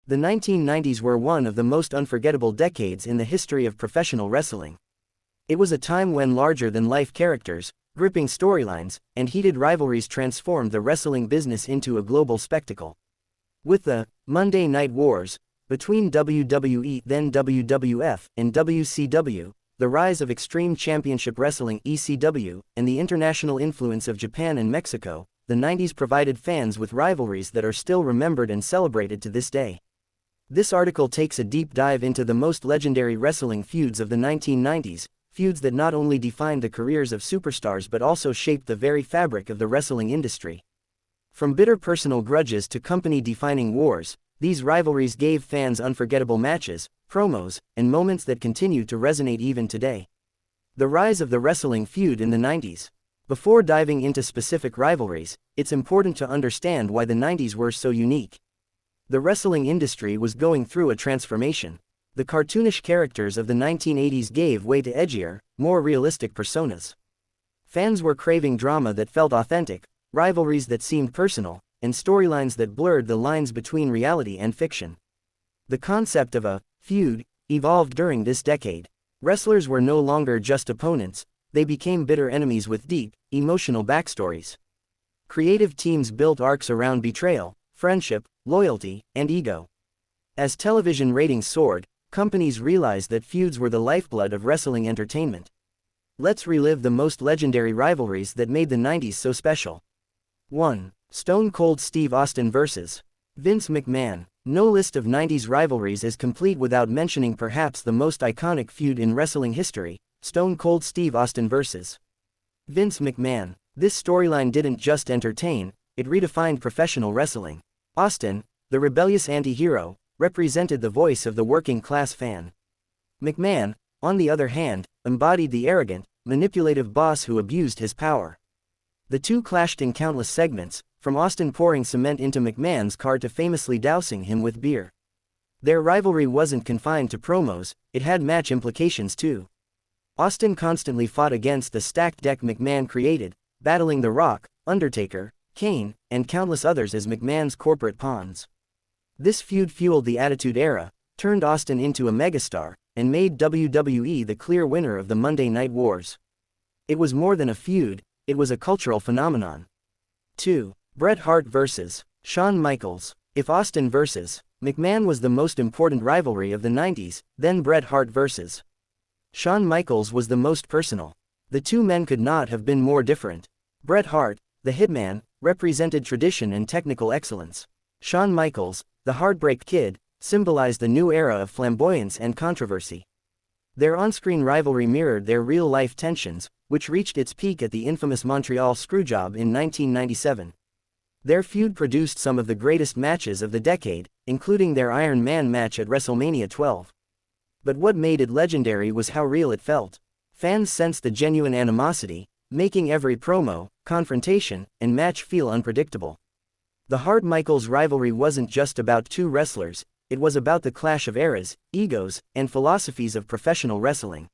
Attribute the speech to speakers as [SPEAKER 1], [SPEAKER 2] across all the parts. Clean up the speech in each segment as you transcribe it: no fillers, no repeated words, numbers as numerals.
[SPEAKER 1] The 1990s were one of the most unforgettable decades in the history of professional wrestling. It was a time when larger-than-life characters, gripping storylines, and heated rivalries transformed the wrestling business into a global spectacle. With the Monday Night Wars between WWE, then WWF, and WCW, the rise of Extreme Championship Wrestling (ECW), and the international influence of Japan and Mexico, the 90s provided fans with rivalries that are still remembered and celebrated to this day. This article takes a deep dive into the most legendary wrestling feuds of the 1990s, feuds that not only defined the careers of superstars but also shaped the very fabric of the wrestling industry. From bitter personal grudges to company-defining wars, these rivalries gave fans unforgettable matches, promos, and moments that continue to resonate even today. The rise of the wrestling feud in the 90s. Before diving into specific rivalries, it's important to understand why the 90s were so unique. The wrestling industry was going through a transformation. The cartoonish characters of the 1980s gave way to edgier, more realistic personas. Fans were craving drama that felt authentic, rivalries that seemed personal, and storylines that blurred the lines between reality and fiction. The concept of a feud evolved during this decade. Wrestlers were no longer just opponents, they became bitter enemies with deep, emotional backstories. Creative teams built arcs around betrayal, friendship, loyalty, and ego. As television ratings soared, companies realized that feuds were the lifeblood of wrestling entertainment. Let's relive the most legendary rivalries that made the 90s so special. 1. Stone Cold Steve Austin vs. Vince McMahon. No list of 90s rivalries is complete without mentioning perhaps the most iconic feud in wrestling history, Stone Cold Steve Austin vs. Vince McMahon. This storyline didn't just entertain, it redefined professional wrestling. Austin, the rebellious anti-hero, represented the voice of the working-class fan. McMahon, on the other hand, embodied the arrogant, manipulative boss who abused his power. The two clashed in countless segments, from Austin pouring cement into McMahon's car to famously dousing him with beer. Their rivalry wasn't confined to promos, it had match implications too. Austin constantly fought against the stacked deck McMahon created, battling The Rock, Undertaker, Kane, and countless others as McMahon's corporate pawns. This feud fueled the Attitude Era, turned Austin into a megastar, and made WWE the clear winner of the Monday Night Wars. It was more than a feud, it was a cultural phenomenon. 2. Bret Hart vs. Shawn Michaels. If Austin vs. McMahon was the most important rivalry of the 90s, then Bret Hart vs. Shawn Michaels was the most personal. The two men could not have been more different. Bret Hart, the Hitman, represented tradition and technical excellence. Shawn Michaels, the Heartbreak Kid, symbolized the new era of flamboyance and controversy. Their on-screen rivalry mirrored their real-life tensions, which reached its peak at the infamous Montreal Screwjob in 1997. Their feud produced some of the greatest matches of the decade, including their Iron Man match at WrestleMania 12. But what made it legendary was how real it felt. Fans sensed the genuine animosity, making every promo, confrontation, and match feel unpredictable. The Hart-Michaels rivalry wasn't just about two wrestlers, it was about the clash of eras, egos, and philosophies of professional wrestling.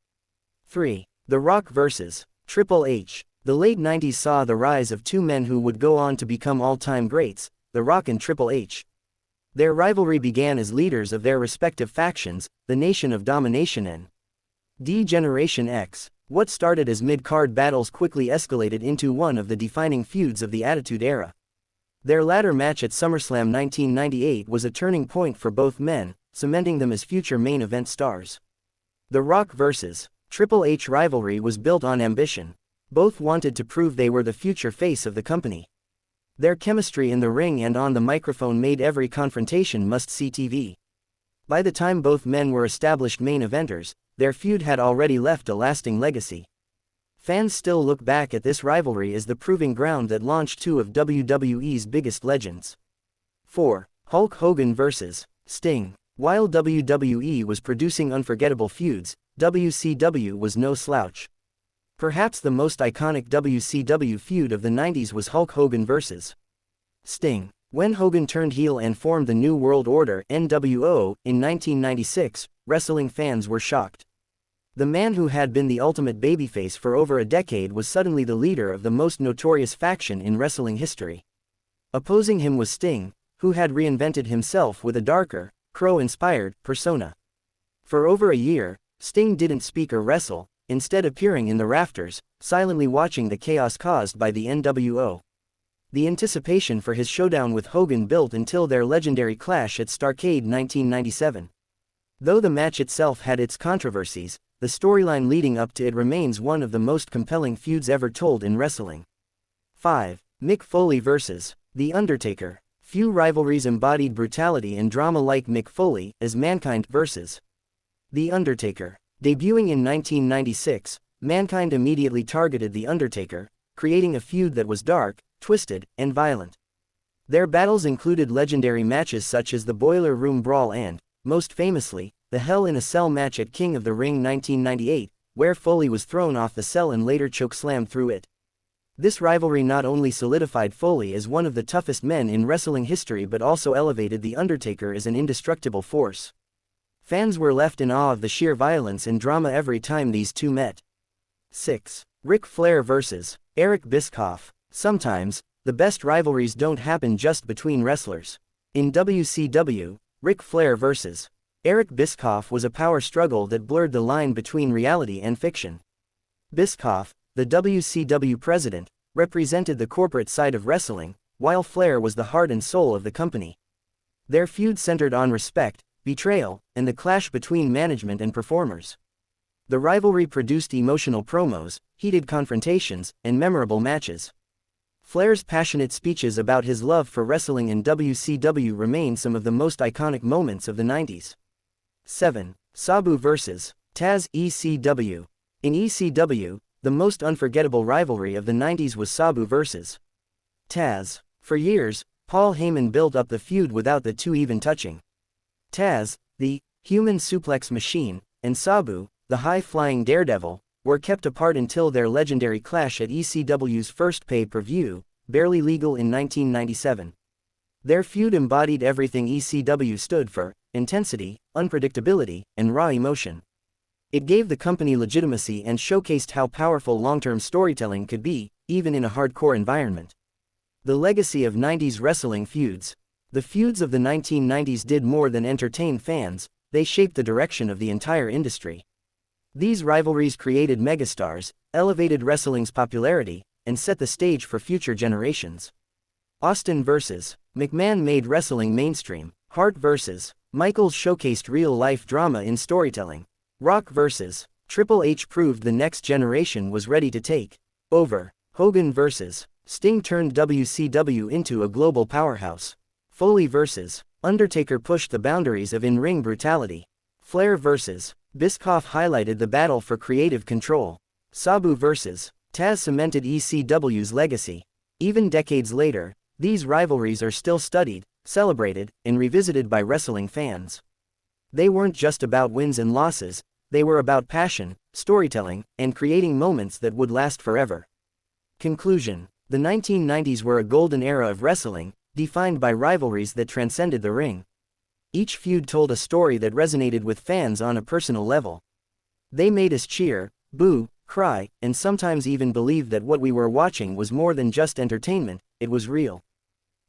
[SPEAKER 1] 3. The Rock vs. Triple H. The late 90s saw the rise of two men who would go on to become all-time greats, The Rock and Triple H. Their rivalry began as leaders of their respective factions, the Nation of Domination and D-Generation X. What started as mid-card battles quickly escalated into one of the defining feuds of the Attitude Era. Their latter match at SummerSlam 1998 was a turning point for both men, cementing them as future main event stars. The Rock vs. Triple H rivalry was built on ambition. Both wanted to prove they were the future face of the company. Their chemistry in the ring and on the microphone made every confrontation must-see TV. By the time both men were established main eventers, their feud had already left a lasting legacy. Fans still look back at this rivalry as the proving ground that launched two of WWE's biggest legends. 4. Hulk Hogan vs. Sting. While WWE was producing unforgettable feuds, WCW was no slouch. Perhaps the most iconic WCW feud of the 90s was Hulk Hogan vs. Sting. When Hogan turned heel and formed the New World Order (NWO) in 1996, wrestling fans were shocked. The man who had been the ultimate babyface for over a decade was suddenly the leader of the most notorious faction in wrestling history. Opposing him was Sting, who had reinvented himself with a darker, Crow-inspired persona. For over a year, Sting didn't speak or wrestle, instead appearing in the rafters, silently watching the chaos caused by the NWO. The anticipation for his showdown with Hogan built until their legendary clash at Starrcade 1997. Though the match itself had its controversies, the storyline leading up to it remains one of the most compelling feuds ever told in wrestling. 5. Mick Foley vs. The Undertaker. Few rivalries embodied brutality and drama like Mick Foley as Mankind vs. The Undertaker. Debuting in 1996, Mankind immediately targeted The Undertaker, creating a feud that was dark, twisted, and violent. Their battles included legendary matches such as the Boiler Room Brawl and, most famously, the Hell in a Cell match at King of the Ring 1998, where Foley was thrown off the cell and later chokeslammed through it. This rivalry not only solidified Foley as one of the toughest men in wrestling history but also elevated The Undertaker as an indestructible force. Fans were left in awe of the sheer violence and drama every time these two met. 6. Ric Flair vs. Eric Bischoff. Sometimes, the best rivalries don't happen just between wrestlers. In WCW, Ric Flair vs. Eric Bischoff was a power struggle that blurred the line between reality and fiction. Bischoff, the WCW president, represented the corporate side of wrestling, while Flair was the heart and soul of the company. Their feud centered on respect, betrayal, and the clash between management and performers. The rivalry produced emotional promos, heated confrontations, and memorable matches. Flair's passionate speeches about his love for wrestling in WCW remain some of the most iconic moments of the 90s. 7. Sabu vs. Taz ECW. In ECW, the most unforgettable rivalry of the 90s was Sabu vs. Taz. For years, Paul Heyman built up the feud without the two even touching. Taz, the human suplex machine, and Sabu, the high-flying daredevil, were kept apart until their legendary clash at ECW's first pay-per-view, barely legal in 1997. Their feud embodied everything ECW stood for: intensity, unpredictability, and raw emotion. It gave the company legitimacy and showcased how powerful long-term storytelling could be, even in a hardcore environment. The legacy of 90s wrestling feuds. The feuds of the 1990s did more than entertain fans, they shaped the direction of the entire industry. These rivalries created megastars, elevated wrestling's popularity, and set the stage for future generations. Austin vs. McMahon made wrestling mainstream. Hart vs. Michaels showcased real-life drama in storytelling. Rock vs. Triple H proved the next generation was ready to take over. Hogan vs. Sting turned WCW into a global powerhouse. Foley vs. Undertaker pushed the boundaries of in-ring brutality. Flair vs. Bischoff highlighted the battle for creative control. Sabu vs. Taz cemented ECW's legacy. Even decades later, these rivalries are still studied, celebrated, and revisited by wrestling fans. They weren't just about wins and losses, they were about passion, storytelling, and creating moments that would last forever. Conclusion. The 1990s were a golden era of wrestling, defined by rivalries that transcended the ring. Each feud told a story that resonated with fans on a personal level. They made us cheer, boo, cry, and sometimes even believe that what we were watching was more than just entertainment, it was real.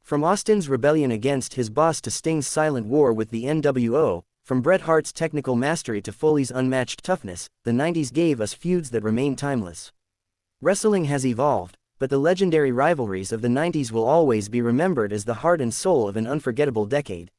[SPEAKER 1] From Austin's rebellion against his boss to Sting's silent war with the NWO, from Bret Hart's technical mastery to Foley's unmatched toughness, the 90s gave us feuds that remain timeless. Wrestling has evolved, but the legendary rivalries of the 90s will always be remembered as the heart and soul of an unforgettable decade.